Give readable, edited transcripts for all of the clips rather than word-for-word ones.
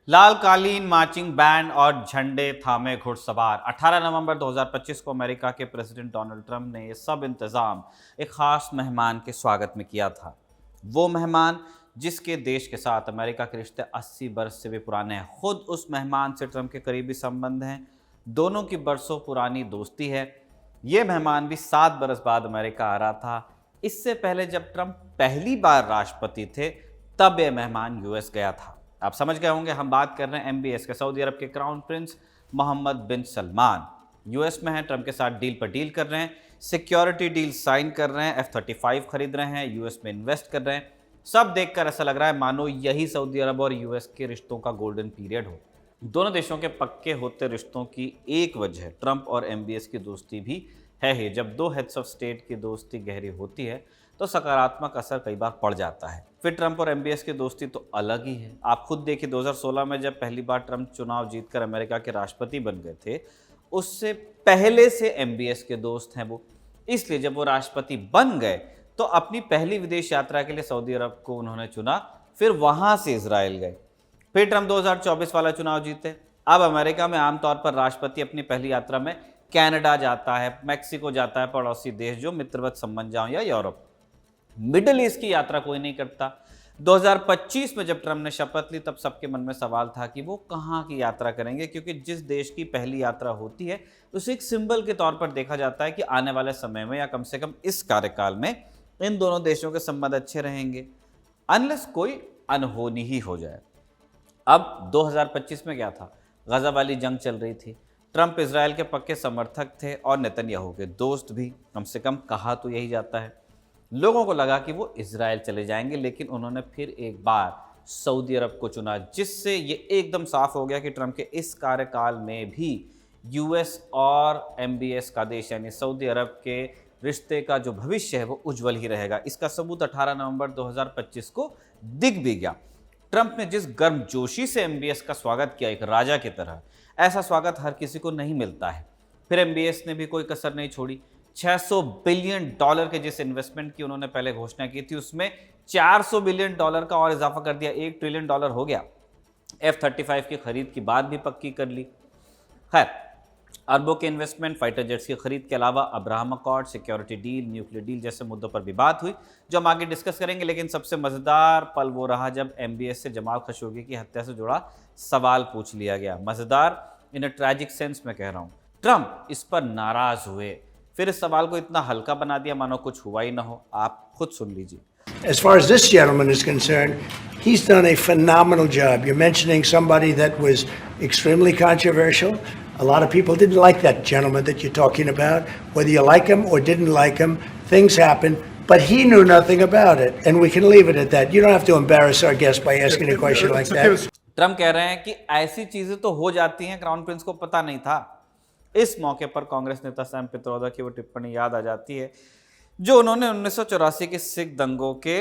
लाल कालीन, marching band और झंडे थामे घुड़सवार। 18 नवंबर 2025 को अमेरिका के प्रेसिडेंट डोनाल्ड ट्रंप ने ये सब इंतजाम एक खास मेहमान के स्वागत में किया था। वो मेहमान जिसके देश के साथ अमेरिका के रिश्ते 80 बरस से भी पुराने हैं। खुद उस मेहमान से ट्रंप के करीबी संबंध हैं। दोनों की बरसों पुरानी दोस्ती है। ये मेहमान भी 7 बरस बाद अमेरिका आ रहा था। इससे पहले जब ट्रंप पहली बार राष्ट्रपति थे, तब यह मेहमान यूएस गया था। आप समझ गए होंगे, हम बात कर रहे हैं एमबीएस के, सऊदी अरब के क्राउन प्रिंस मोहम्मद बिन सलमान। यूएस में हैं, ट्रंप के साथ डील पर डील कर रहे हैं, सिक्योरिटी डील साइन कर रहे हैं, F-35 खरीद रहे हैं, यूएस में इन्वेस्ट कर रहे हैं। सब देखकर ऐसा लग रहा है मानो यही सऊदी अरब और यूएस के रिश्तों का गोल्डन पीरियड हो। दोनों देशों के पक्के होते रिश्तों की एक वजह ट्रंप और एमबीएस की दोस्ती भी है ही। जब दो हेड्स ऑफ स्टेट की दोस्ती गहरी होती है तो सकारात्मक असर कई बार पड़ जाता है। फिर ट्रंप और एमबीएस की दोस्ती तो अलग ही है। आप खुद देखिए, 2016 में जब पहली बार ट्रंप चुनाव जीतकर अमेरिका के राष्ट्रपति बन गए थे, उससे पहले से एमबीएस के दोस्त हैं वो। इसलिए जब वो राष्ट्रपति बन गए तो अपनी पहली विदेश यात्रा के लिए सऊदी अरब को उन्होंने चुना, फिर वहां से इजराइल गए। फिर ट्रंप 2024 वाला चुनाव जीते। अब अमेरिका में आमतौर पर राष्ट्रपति अपनी पहली यात्रा में कनाडा जाता है, मैक्सिको जाता है, पड़ोसी देश जो मित्रवत संबंध जाओ, या यूरोप। मिडिल ईस्ट की यात्रा कोई नहीं करता। 2025 में जब ट्रंप ने शपथ ली, तब सबके मन में सवाल था कि वो कहाँ की यात्रा करेंगे, क्योंकि जिस देश की पहली यात्रा होती है उसे एक सिंबल के तौर पर देखा जाता है कि आने वाले समय में या कम से कम इस कार्यकाल में इन दोनों देशों के संबंध अच्छे रहेंगे, अनलेस कोई अनहोनी ही हो जाए। अब 2025 में क्या था, गजा वाली जंग चल रही थी। ट्रंप इजराइल के पक्के समर्थक थे और नेतन्याहू के दोस्त भी, कम से कम कहा तो यही जाता है। लोगों को लगा कि वो इजराइल चले जाएंगे, लेकिन उन्होंने फिर एक बार सऊदी अरब को चुना, जिससे ये एकदम साफ हो गया कि ट्रंप के इस कार्यकाल में भी यूएस और एमबीएस का देश यानी सऊदी अरब के रिश्ते का जो भविष्य है वो उज्जवल ही रहेगा। इसका सबूत 18 नवंबर 2025 को दिख भी गया। ट्रंप ने जिस गर्मजोशी से एमबीएस का स्वागत किया, एक राजा की तरह, ऐसा स्वागत हर किसी को नहीं मिलता है। फिर एमबीएस ने भी कोई कसर नहीं छोड़ी। $600 बिलियन के जिस इन्वेस्टमेंट की उन्होंने पहले घोषणा की थी, उसमें $400 बिलियन का और इजाफा कर दिया, $1 ट्रिलियन हो गया। F-35 की खरीद की बात भी पक्की कर ली। खैर, अरबों के इन्वेस्टमेंट, फाइटर जेट्स की खरीद के अलावा Abraham accord, security deal, nuclear deal जैसे मुद्दों पर भी बात हुई, जो हम आगे डिस्कस करेंगे। लेकिन सबसे मजेदार पल वो रहा जब एमबीएस से जमाल खशोगी की हत्या से जुड़ा सवाल पूछ लिया गया। मजेदार इन अ ट्रैजिक सेंस में कह रहा हूं। ट्रंप इस पर नाराज हुए, फिर इस सवाल को इतना हल्का बना दिया मानो कुछ हुआ ही ना हो। आप खुद सुन लीजिए। As far as this gentleman is concerned, he's done a phenomenal job. You're mentioning somebody that was extremely controversial. A lot of people didn't like that gentleman that you're talking about. Whether you like him or didn't like him, things happen. But he knew nothing about it. And we can leave it at that. You don't have to embarrass our guest by asking a question like that. Trump कह रहे हैं कि ऐसी चीजें तो हो जाती हैं, क्राउन प्रिंस को पता नहीं था। इस मौके पर कांग्रेस नेता सैम पित्रोदा की वो टिप्पणी याद आ जाती है जो उन्होंने 1984 के सिख दंगों के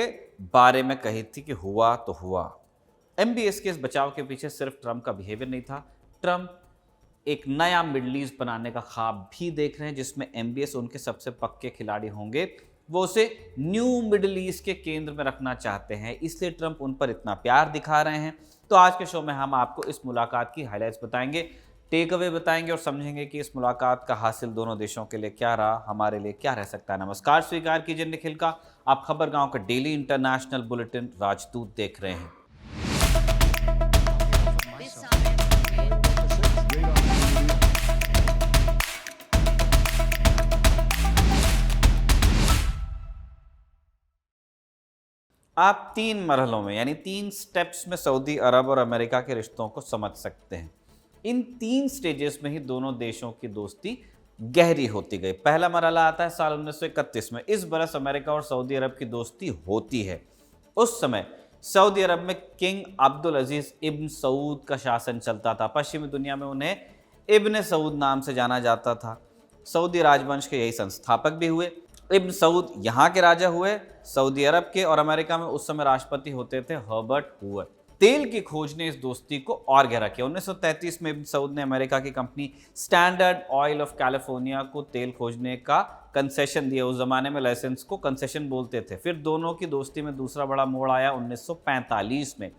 बारे में कही थी कि हुआ तो हुआ। एमबीएस के इस बचाव के पीछे सिर्फ ट्रंप का बिहेवियर नहीं था। ट्रंप एक नया मिडल ईस्ट बनाने का ख्वाब भी देख रहे हैं, जिसमें एमबीएस उनके सबसे पक्के खिलाड़ी होंगे। वो उसे न्यू मिडल ईस्ट के केंद्र में रखना चाहते हैं, इसलिए ट्रंप उन पर इतना प्यार दिखा रहे हैं। तो आज के शो में हम आपको इस मुलाकात की हाइलाइट्स बताएंगे, टेक अवे बताएंगे और समझेंगे कि इस मुलाकात का हासिल दोनों देशों के लिए क्या रहा, हमारे लिए क्या रह सकता है। नमस्कार, स्वीकार कीजिए निखिल का। आप खबर गांव का डेली इंटरनेशनल बुलेटिन राजदूत देख रहे हैं। आप 3 मरहलों में यानी 3 स्टेप्स में सऊदी अरब और अमेरिका के रिश्तों को समझ सकते हैं। इन 3 स्टेजेस में ही दोनों देशों की दोस्ती गहरी होती गई। पहला मरहला आता है साल 1931 में। इस बरस अमेरिका और सऊदी अरब की दोस्ती होती है। उस समय सऊदी अरब में किंग अब्दुल अजीज इब्न सऊद का शासन चलता था। पश्चिमी दुनिया में उन्हें इब्न सऊद नाम से जाना जाता था। सऊदी राजवंश के यही संस्थापक भी हुए। इब्न सऊद यहाँ के राजा हुए, सऊदी अरब के, और अमेरिका में उस समय राष्ट्रपति होते थे हर्बर्ट हूवर। तेल की खोज ने इस दोस्ती को और गहरा किया। 1933 में इब्न सऊद ने अमेरिका की company standard oil of California को तेल खोजने का कंसेशन दिया। उस जमाने में लाइसेंस को कंसेशन बोलते थे। फिर दोनों की दोस्ती में दूसरा बड़ा मोड़ आया 1945 में।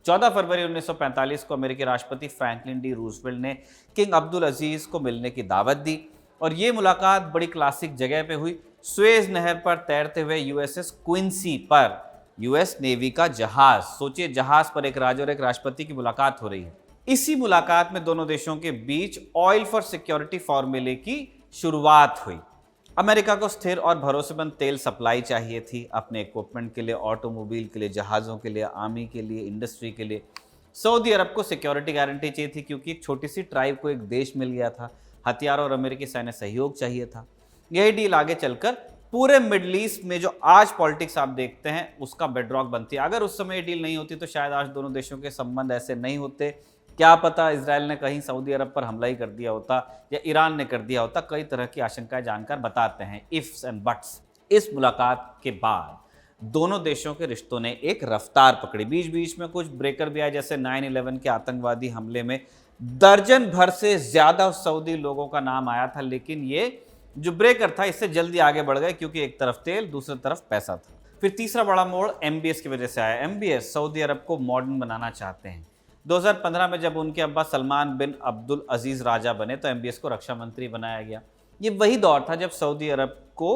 14 फरवरी 1945 को अमेरिकी राष्ट्रपति फ्रैंकलिन डी रूजवेल्ट ने किंग अब्दुल अजीज को मिलने की दावत दी और ये मुलाकात बड़ी क्लासिक जगह पे हुई। सुएज नहर पर तैरते हुए यूएसएस क्विंसी पर यूएस नेवी का जहाज, सोचिए जहाज पर एक राजा और एक राष्ट्रपति की मुलाकात हो रही है। इसी मुलाकात में दोनों देशों के बीच ऑयल फॉर सिक्योरिटी फॉर्मूले की शुरुआत हुई। अमेरिका को स्थिर और भरोसेमंद तेल सप्लाई चाहिए थी अपने इक्विपमेंट के लिए, ऑटोमोबाइल के लिए, जहाज़ों के लिए, आर्मी के लिए, इंडस्ट्री के लिए। सऊदी अरब को सिक्योरिटी गारंटी चाहिए थी क्योंकि एक छोटी सी ट्राइब को एक देश मिल गया था, हथियार और अमेरिकी सैन्य सहयोग चाहिए था। यही डील आगे चलकर पूरे मिडल ईस्ट में जो आज पॉलिटिक्स आप देखते हैं उसका बेडरॉक बनती है। अगर उस समय ये डील नहीं होती तो शायद आज दोनों देशों के संबंध ऐसे नहीं होते। क्या पता इजराइल ने कहीं सऊदी अरब पर हमला ही कर दिया होता या ईरान ने कर दिया होता। कई तरह की आशंकाएं जानकार बताते हैं, इफ्स एंड बट्स। इस मुलाकात के बाद दोनों देशों के रिश्तों ने एक रफ्तार पकड़ी। बीच बीच में कुछ ब्रेकर भी आए, जैसे 9/11 के आतंकवादी हमले में दर्जन भर से ज्यादा सऊदी लोगों का नाम आया था, लेकिन ये जो ब्रेकर था इससे जल्दी आगे बढ़ गए क्योंकि एक तरफ तेल, दूसरी तरफ पैसा था। फिर तीसरा बड़ा मोड़ एमबीएस की वजह से आया। एमबीएस सऊदी अरब को मॉडर्न बनाना चाहते हैं। 2015 में जब उनके अब्बा सलमान बिन अब्दुल अजीज राजा बने तो एमबीएस को रक्षा मंत्री बनाया गया। ये वही दौर था जब सऊदी अरब को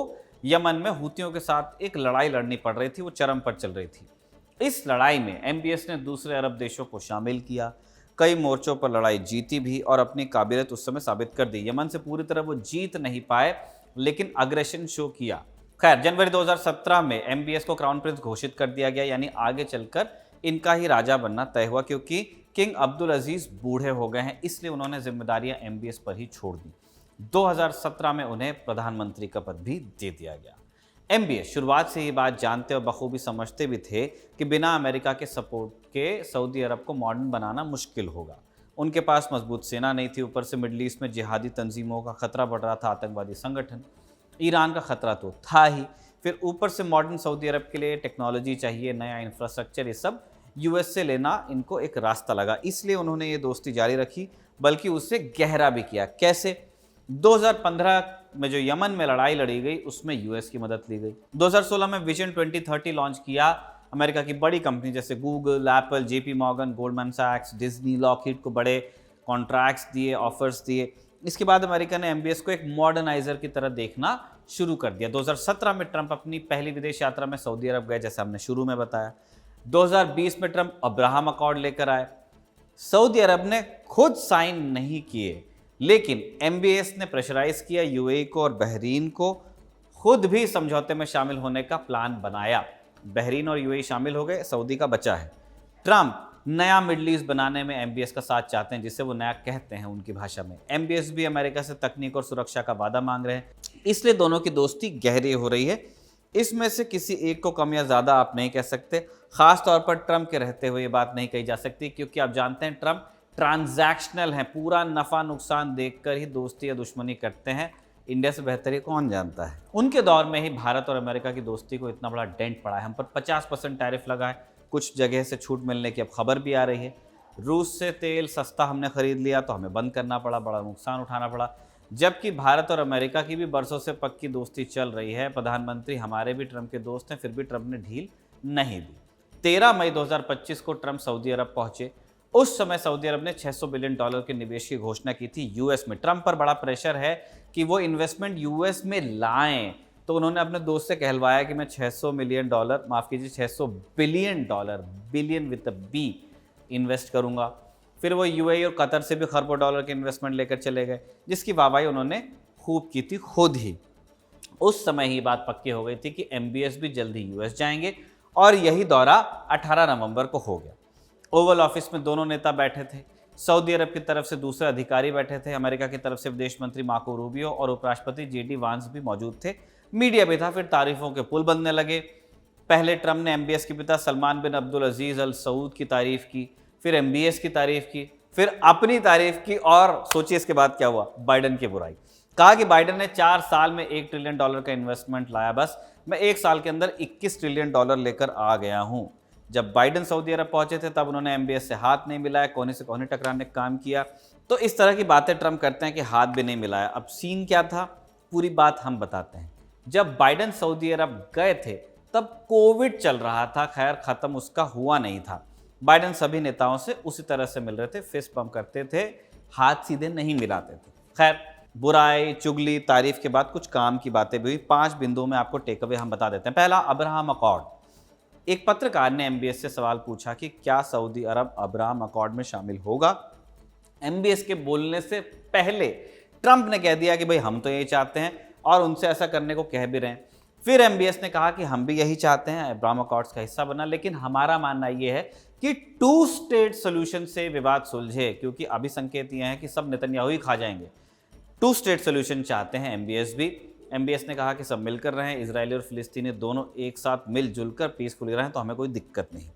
यमन में हूतियों के साथ एक लड़ाई लड़नी पड़ रही थी, वो चरम पर चल रही थी। इस लड़ाई में एमबीएस ने दूसरे अरब देशों को शामिल किया, कई मोर्चों पर लड़ाई जीती भी और अपनी काबिलियत उस समय साबित कर दी। यमन से पूरी तरह वो जीत नहीं पाए लेकिन अग्रेशन शो किया। खैर, जनवरी 2017 में एमबीएस को क्राउन प्रिंस घोषित कर दिया गया, यानी आगे चलकर इनका ही राजा बनना तय हुआ क्योंकि किंग अब्दुल अजीज बूढ़े हो गए हैं, इसलिए उन्होंने जिम्मेदारियां एमबीएस पर ही छोड़ दी। 2017 में उन्हें प्रधानमंत्री का पद भी दे दिया गया। एमबीएस शुरुआत से ये बात जानते और बखूबी समझते भी थे कि बिना अमेरिका के सपोर्ट के सऊदी अरब को मॉडर्न बनाना मुश्किल होगा। उनके पास मजबूत सेना नहीं थी, ऊपर से मिडल ईस्ट में जिहादी तंजीमों का खतरा बढ़ रहा था, आतंकवादी संगठन, ईरान का खतरा तो था ही, फिर ऊपर से मॉडर्न सऊदी अरब के लिए टेक्नोलॉजी चाहिए, नया इंफ्रास्ट्रक्चर, ये सब यूएस से लेना इनको एक रास्ता लगा। इसलिए उन्होंने ये दोस्ती जारी रखी, बल्कि उससे गहरा भी किया। कैसे? 2015 में जो यमन में लड़ाई लड़ी गई उसमें यूएस की मदद ली गई। 2016 में विजन 2030 लॉन्च किया। अमेरिका की बड़ी कंपनी जैसे Google, Apple, JP Morgan, Goldman सैक्स, डिज्नी, लॉकहीड को बड़े कॉन्ट्रैक्ट्स दिए, ऑफर्स दिए। इसके बाद अमेरिका ने एमबीएस को एक मॉडर्नाइजर की तरह देखना शुरू कर दिया। 2017 में ट्रंप अपनी पहली विदेश यात्रा में सऊदी अरब गए, जैसे हमने शुरू में बताया। 2020 में ट्रंप अब्राहम अकॉर्ड लेकर आए। सऊदी अरब ने खुद साइन नहीं किए, लेकिन एमबीएस ने प्रेशराइज किया यूएई को और बहरीन को, खुद भी समझौते में शामिल होने का प्लान बनाया। बहरीन और यूएई शामिल हो गए, सऊदी का बचा है। ट्रंप नया मिडल ईस्ट बनाने में एमबीएस का साथ चाहते हैं, जिसे वो नया कहते हैं उनकी भाषा में। एमबीएस भी अमेरिका से तकनीक और सुरक्षा का वादा मांग रहे हैं, इसलिए दोनों की दोस्ती गहरी हो रही है। इसमें से किसी एक को कम या ज़्यादा आप नहीं कह सकते। खास तौर पर ट्रंप के रहते हुए ये बात नहीं कही जा सकती, क्योंकि आप जानते हैं ट्रंप ट्रांजैक्शनल हैं, पूरा नफ़ा नुकसान देखकर ही दोस्ती या दुश्मनी करते हैं। इंडिया से बेहतर ये कौन जानता है। उनके दौर में ही भारत और अमेरिका की दोस्ती को इतना बड़ा डेंट पड़ा है। हम पर 50% टैरिफ लगा है, कुछ जगह से छूट मिलने की अब खबर भी आ रही है। रूस से तेल सस्ता हमने खरीद लिया तो हमें बंद करना पड़ा, बड़ा नुकसान उठाना पड़ा। जबकि भारत और अमेरिका की भी बरसों से पक्की दोस्ती चल रही है। प्रधानमंत्री हमारे भी ट्रंप के दोस्त हैं, फिर भी ट्रंप ने ढील नहीं दी। 13 मई 2025 को ट्रंप सऊदी अरब पहुंचे। उस समय सऊदी अरब ने $600 बिलियन के निवेश की घोषणा की थी यूएस में। ट्रंप पर बड़ा प्रेशर है कि वो इन्वेस्टमेंट यूएस में लाएं, तो उन्होंने अपने दोस्त से कहलवाया कि मैं $600 billion, billion with a B, invest करूंगा। फिर वो यूएई और कतर से भी खरबों डॉलर के इन्वेस्टमेंट लेकर चले गए, जिसकी वाहवाही उन्होंने खूब की थी खुद ही। उस समय ही बात पक्की हो गई थी कि एमबीएस भी जल्दी यूएस जाएंगे, और यही दौरा 18 नवंबर को हो गया। ओवल ऑफिस में दोनों नेता बैठे थे। सऊदी अरब की तरफ से दूसरे अधिकारी बैठे थे, अमेरिका की तरफ से विदेश मंत्री मार्को रूबियो और उपराष्ट्रपति जेडी वांस भी मौजूद थे। मीडिया भी था। फिर तारीफों के पुल बनने लगे। पहले ट्रंप ने एमबीएस के पिता सलमान बिन अब्दुल अजीज अल सऊद की तारीफ की, फिर एमबीएस की तारीफ की, फिर अपनी तारीफ की, और सोचिए इसके बाद क्या हुआ, बाइडन की बुराई। कहा कि बाइडन ने 4 साल में $1 ट्रिलियन का इन्वेस्टमेंट लाया, बस मैं 1 साल के अंदर $21 ट्रिलियन लेकर आ गया हूं। जब बाइडन सऊदी अरब पहुंचे थे तब उन्होंने एमबीएस से हाथ नहीं मिलाया, कोने से कोने टकराने का काम किया। तो इस तरह की बातें ट्रंप करते हैं कि हाथ भी नहीं मिलाया। अब सीन क्या था, पूरी बात हम बताते हैं। जब बाइडन सऊदी अरब गए थे तब कोविड चल रहा था, खैर खत्म उसका हुआ नहीं था। बाइडेन सभी नेताओं से उसी तरह से मिल रहे थे, फिस्ट बम्प करते थे, हाथ सीधे नहीं मिलाते थे। खैर, बुराई, चुगली, तारीफ के बाद कुछ काम की बातें भी हुई। 5 बिंदुओं में आपको टेक अवे हम बता देते हैं। पहला, अब्राहम अकॉर्ड। एक पत्रकार ने एमबीएस से सवाल पूछा कि क्या सऊदी अरब अब्राहम अकॉर्ड में शामिल होगा। एमबीएस के बोलने से पहले ट्रंप ने कह दिया कि भाई हम तो यही चाहते हैं और उनसे ऐसा करने को कह भी रहे हैं। फिर एमबीएस ने कहा कि हम भी यही चाहते हैं, अब्राहम अकॉर्ड्स का हिस्सा बना, लेकिन हमारा मानना यह है कि 2 स्टेट सोल्यूशन से विवाद सुलझे, क्योंकि अभी संकेत ये हैं कि सब नेतन्याहू ही खा जाएंगे। 2 स्टेट सोल्यूशन चाहते हैं एमबीएस भी। एमबीएस ने कहा कि सब मिलकर रहें, इजरायली और फिलिस्तीनी दोनों एक साथ मिलजुल कर पीसफुली रहें तो हमें कोई दिक्कत नहीं।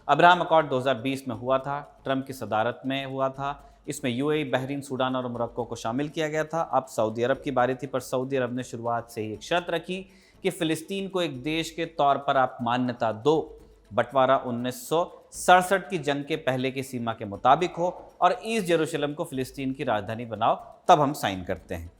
अब्राहम अकॉर्ड 2020 में हुआ था, ट्रंप की सदारत में हुआ था। इसमें यूएई, बहरीन, सूडान और मोरक्को को शामिल किया गया था। अब सऊदी अरब की बारी थी, पर सऊदी अरब ने शुरुआत से ही एक शर्त रखी कि फिलिस्तीन को एक देश के तौर पर आप मान्यता दो, बंटवारा 1967 की जंग के पहले की सीमा के मुताबिक हो और ईस्ट जेरूशलम को फिलिस्तीन की राजधानी बनाओ, तब हम साइन करते हैं।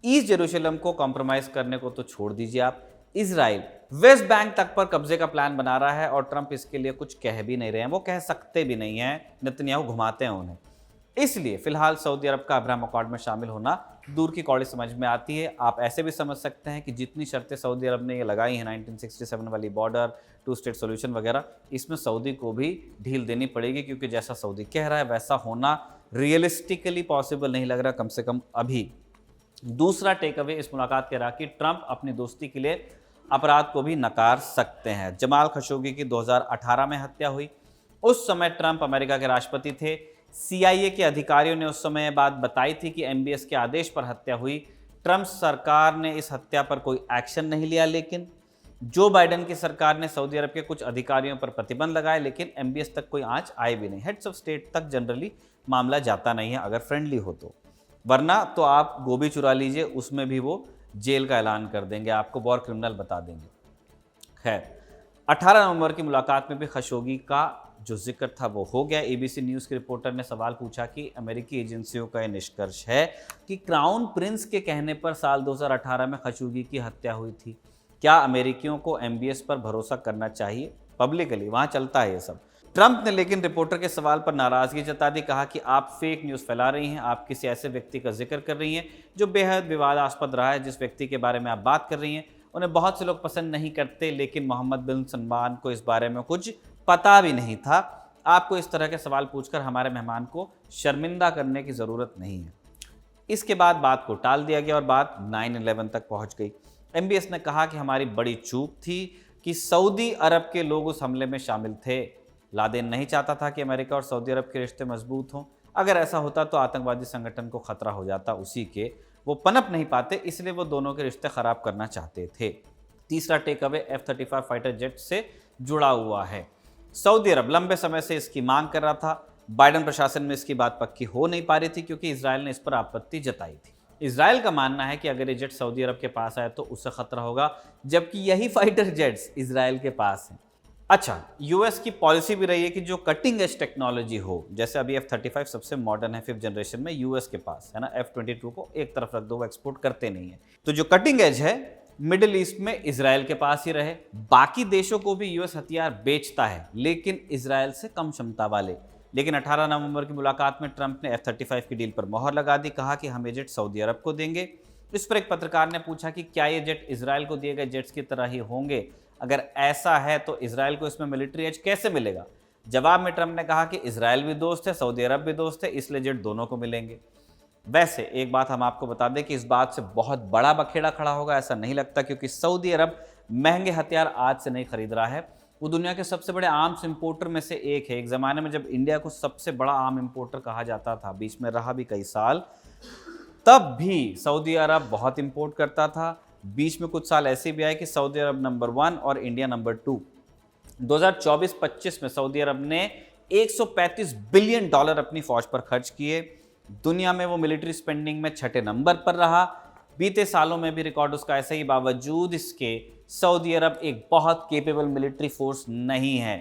ईस्ट जेरूशलम को कॉम्प्रोमाइज करने को तो छोड़ दीजिए आप, इजराइल वेस्ट बैंक तक पर कब्जे का प्लान बना रहा है और ट्रंप इसके लिए कुछ कह भी नहीं रहे हैं, वो कह सकते भी नहीं हैं, नेतन्याहू घुमाते हैं उन्हें। इसलिए फिलहाल सऊदी अरब का अब्राहम अकॉर्ड में शामिल होना दूर की कौड़ी समझ में आती है। आप ऐसे भी समझ सकते हैं कि जितनी शर्तें सऊदी अरब ने ये लगाई हैं, 1967 वाली बॉर्डर, 2 स्टेट सोल्यूशन वगैरह, इसमें सऊदी को भी ढील देनी पड़ेगी, क्योंकि जैसा सऊदी कह रहा है वैसा होना रियलिस्टिकली पॉसिबल नहीं लग रहा, कम से कम अभी। दूसरा टेक अवे इस मुलाकात के रहा कि ट्रंप अपनी दोस्ती के लिए अपराध को भी नकार सकते हैं। जमाल खशोगी की 2018 में हत्या हुई। उस समय ट्रंप अमेरिका के राष्ट्रपति थे। सीआईए के अधिकारियों ने उस समय बात बताई थी कि एमबीएस के आदेश पर हत्या हुई। ट्रंप सरकार ने इस हत्या पर कोई एक्शन नहीं लिया, लेकिन जो बाइडेन की सरकार ने सऊदी अरब के कुछ अधिकारियों पर प्रतिबंध लगाए, लेकिन एमबीएस तक कोई आंच आई भी नहीं। हेड्स ऑफ स्टेट तक जनरली मामला जाता नहीं है अगर फ्रेंडली हो तो, वरना तो आप गोभी चुरा लीजिए, उसमें भी वो जेल का ऐलान कर देंगे, आपको वॉर क्रिमिनल बता देंगे। खैर, 18 नवंबर की मुलाकात में भी खशोगी का जो जिक्र था वो हो गया। एबीसी न्यूज़ के रिपोर्टर ने सवाल पूछा कि अमेरिकी एजेंसियों का यह निष्कर्ष है कि क्राउन प्रिंस के कहने पर साल 2018 में खशोगी की हत्या हुई थी। क्या अमेरिकियों को एमबीएस पर भरोसा करना चाहिए? पब्लिकली वहाँ चलता है ये सब। ट्रंप ने लेकिन रिपोर्टर के सवाल पर नाराजगी जता दी, कहा कि आप फेक न्यूज़ फैला रही हैं, आप किसी ऐसे व्यक्ति का जिक्र कर रही हैं जो बेहद विवादास्पद रहा है। जिस व्यक्ति के बारे में आप बात कर रही हैं उन्हें बहुत से लोग पसंद नहीं करते, लेकिन मोहम्मद बिन सलमान को इस बारे में कुछ पता भी नहीं था। आपको इस तरह के सवाल पूछकर हमारे मेहमान को शर्मिंदा करने की ज़रूरत नहीं है। इसके बाद बात को टाल दिया गया और बात 9/11 तक पहुंच गई। एमबीएस ने कहा कि हमारी बड़ी चूक थी कि सऊदी अरब के लोग उस हमले में शामिल थे। लादेन नहीं चाहता था कि अमेरिका और सऊदी अरब के रिश्ते मजबूत हों। अगर ऐसा होता तो आतंकवादी संगठन को खतरा हो जाता उसी के, वो पनप नहीं पाते, इसलिए वो दोनों के रिश्ते खराब करना चाहते थे। तीसरा take away F-35 fighter jet से जुड़ा हुआ है। सऊदी अरब लंबे समय से इसकी मांग कर रहा था। बाइडेन प्रशासन में इसकी बात पक्की हो नहीं पा रही थी, क्योंकि इजराइल ने इस पर आपत्ति जताई थी। इजराइल का मानना है कि अगर ये जेट सऊदी अरब के पास आए तो उससे खतरा होगा, जबकि यही फाइटर जेट्स इजराइल के पास हैं। अच्छा, यूएस की पॉलिसी भी रही है कि जो कटिंग एज टेक्नोलॉजी हो, जैसे अभी F-35 सबसे मॉडर्न है 5th जनरेशन में, यूएस के पास है ना। F-22 को एक तरफ रख दो, वो एक्सपोर्ट करते नहीं है। तो जो कटिंग एज है मिडिल ईस्ट में इजराइल के पास ही रहे। बाकी देशों को भी यूएस हथियार बेचता है, लेकिन इजराइल से कम क्षमता वाले। लेकिन 18 नवंबर की मुलाकात में ट्रंप ने F-35 की डील पर मोहर लगा दी, कहा कि हम ये जेट सऊदी अरब को देंगे। इस पर एक पत्रकार ने पूछा कि क्या ये जेट इजराइल को दिए गए जेट्स की तरह ही होंगे? अगर ऐसा है तो इजराइल को इसमें मिलिट्री एज कैसे मिलेगा? जवाब में ट्रंप ने कहा कि इजराइल भी दोस्त है, सऊदी अरब भी दोस्त है, इसलिए जेट दोनों को मिलेंगे। वैसे एक बात हम आपको बता दें कि इस बात से बहुत बड़ा बखेड़ा खड़ा होगा ऐसा नहीं लगता, क्योंकि सऊदी अरब महंगे हथियार आज से नहीं खरीद रहा है। वो दुनिया के सबसे बड़े आर्म्स इंपोर्टर में से एक है। एक ज़माने में जब इंडिया को सबसे बड़ा आर्म इंपोर्टर कहा जाता था, बीच में रहा भी कई साल, तब भी सऊदी अरब बहुत इंपोर्ट करता था। बीच में कुछ साल ऐसे भी आए कि सऊदी अरब नंबर 1 और इंडिया नंबर 2। 2024-25 में सऊदी अरब ने $135 बिलियन अपनी फौज पर खर्च किए। दुनिया में वो मिलिट्री स्पेंडिंग में 6ठे नंबर पर रहा। बीते सालों में भी रिकॉर्ड उसका ऐसे ही, बावजूद इसके सऊदी अरब एक बहुत केपेबल मिलिट्री फोर्स नहीं है।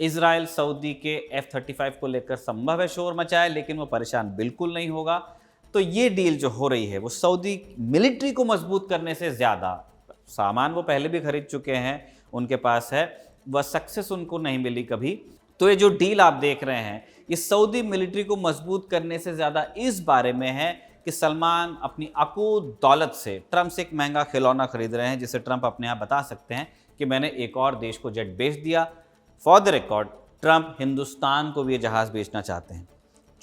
इजराइल सऊदी के F-35 को लेकर संभव है शोर मचाए, लेकिन वो परेशान बिल्कुल नहीं होगा। तो ये डील जो हो रही है वो सऊदी मिलिट्री को मजबूत करने से ज़्यादा, सामान वो पहले भी खरीद चुके हैं, उनके पास है, वह सक्सेस उनको नहीं मिली कभी, तो ये जो डील आप देख रहे हैं, ये सऊदी मिलिट्री को मजबूत करने से ज़्यादा इस बारे में है कि सलमान अपनी अकूत दौलत से ट्रंप से एक महंगा खिलौना खरीद रहे हैं, जिसे ट्रंप अपने आप बता सकते हैं कि मैंने एक और देश को जेट बेच दिया। For the record, Trump Hindustan को भी ये जहाज़ बेचना चाहते हैं।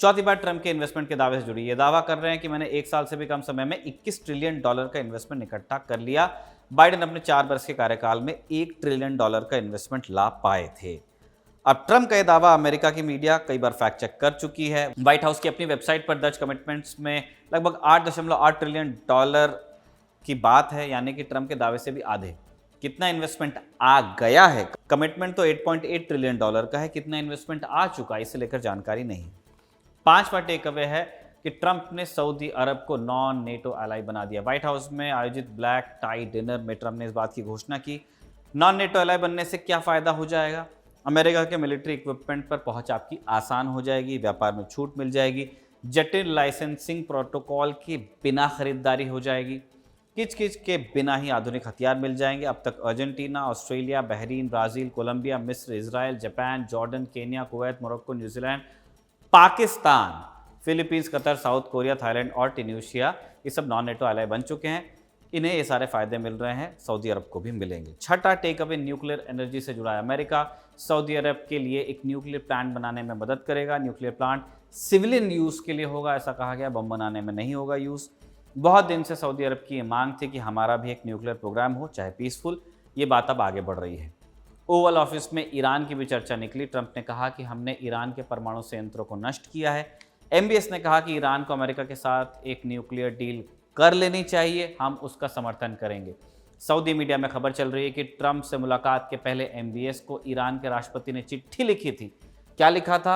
चौथी बात ट्रंप के इन्वेस्टमेंट के दावे से जुड़ी। ये दावा कर रहे हैं कि मैंने 1 साल से भी कम समय में $21 ट्रिलियन का इन्वेस्टमेंट इकट्ठा कर लिया। बाइडेन अपने 4 वर्ष के कार्यकाल में $1 ट्रिलियन का इन्वेस्टमेंट ला पाए थे। अब ट्रंप का यह दावा अमेरिका की मीडिया कई बार फैक्ट चेक कर चुकी है। व्हाइट हाउस की अपनी वेबसाइट पर दर्ज कमिटमेंट्स में लगभग $8.8 ट्रिलियन की बात है, यानी कि ट्रंप के दावे से भी आधे। कितना इन्वेस्टमेंट आ गया है? कमिटमेंट तो $8.8 ट्रिलियन का है, कितना इन्वेस्टमेंट आ चुका है इसे लेकर जानकारी नहीं। 5वां टेक अवे है कि ट्रंप ने सऊदी अरब को नॉन नेटो एलाई बना दिया। व्हाइट हाउस में आयोजित ब्लैक टाई डिनर में ट्रंप ने इस बात की घोषणा की। नॉन नेटो एलाई बनने से क्या फायदा हो जाएगा? अमेरिका के मिलिट्री इक्विपमेंट पर पहुंच आपकी आसान हो जाएगी, व्यापार में छूट मिल जाएगी, जटिल लाइसेंसिंग प्रोटोकॉल के बिना खरीदारी हो जाएगी, किच के बिना ही आधुनिक हथियार मिल जाएंगे। अब तक Argentina, Australia, Bahrain, Brazil, Colombia, मिस्र, Israel, Japan, Jordan, Kenya, Kuwait, Morocco, New Zealand, Pakistan, Philippines, Qatar, South Korea, Thailand और ट्यूनीशिया, ये सब नॉन नेटो एलाई बन चुके हैं। इन्हें ये सारे फायदे मिल रहे हैं, सऊदी अरब को भी मिलेंगे। छठा टेक अवे न्यूक्लियर एनर्जी से जुड़ा है। अमेरिका सऊदी अरब के लिए एक न्यूक्लियर प्लांट बनाने में मदद करेगा। न्यूक्लियर प्लांट सिविलियन यूज़ के लिए होगा, ऐसा कहा गया, बम बनाने में नहीं होगा यूज़। बहुत दिन से सऊदी अरब की ये मांग थी कि हमारा भी एक न्यूक्लियर प्रोग्राम हो, चाहे पीसफुल। ये बात अब आगे बढ़ रही है। ओवल ऑफिस में ईरान की भी चर्चा निकली। ट्रंप ने कहा कि हमने ईरान के परमाणु संयंत्रों को नष्ट किया है। MBS ने कहा कि ईरान को अमेरिका के साथ एक न्यूक्लियर डील कर लेनी चाहिए, हम उसका समर्थन करेंगे। सऊदी मीडिया में खबर चल रही है कि ट्रंप से मुलाकात के पहले MBS को ईरान के राष्ट्रपति ने चिट्ठी लिखी थी। क्या लिखा था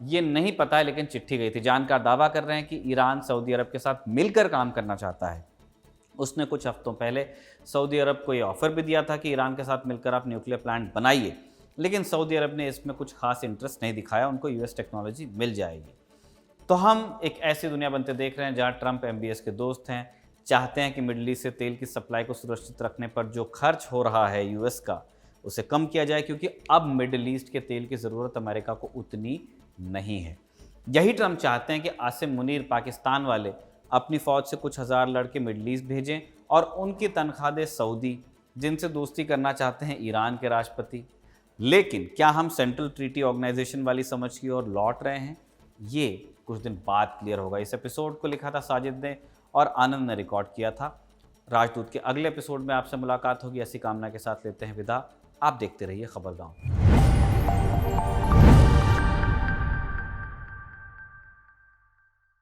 ये नहीं पता है, लेकिन चिट्ठी गई थी। जानकार दावा कर रहे हैं कि ईरान सऊदी अरब के साथ मिलकर काम करना चाहता है। उसने कुछ हफ्तों पहले सऊदी अरब को ये ऑफर भी दिया था कि ईरान के साथ मिलकर आप न्यूक्लियर प्लांट बनाइए, लेकिन सऊदी अरब ने इसमें कुछ खास इंटरेस्ट नहीं दिखाया, उनको US टेक्नोलॉजी मिल जाएगी। तो हम एक ऐसी दुनिया बनते देख रहे हैं जहां ट्रंप MBS के दोस्त हैं, चाहते हैं कि मिडल ईस्ट से तेल की सप्लाई को सुरक्षित रखने पर जो खर्च हो रहा है US का, उसे कम किया जाए, क्योंकि अब मिडल ईस्ट के तेल की ज़रूरत अमेरिका को उतनी नहीं है। यही ट्रंप चाहते हैं कि आसिम मुनीर पाकिस्तान वाले अपनी फ़ौज से कुछ हज़ार लड़के मिडल ईस्ट भेजें और उनकी तनख्वाह दे सऊदी, जिनसे दोस्ती करना चाहते हैं ईरान के राष्ट्रपति। लेकिन क्या हम सेंट्रल ट्रीटी ऑर्गेनाइजेशन वाली समझ की ओर लौट रहे हैं? ये कुछ दिन बाद क्लियर होगा। इस एपिसोड को लिखा था साजिद ने और आनंद ने रिकॉर्ड किया था। राजदूत के अगले एपिसोड में आपसे मुलाकात होगी, ऐसी कामना के साथ लेते हैं विदा। आप देखते रहिए खबरगांव।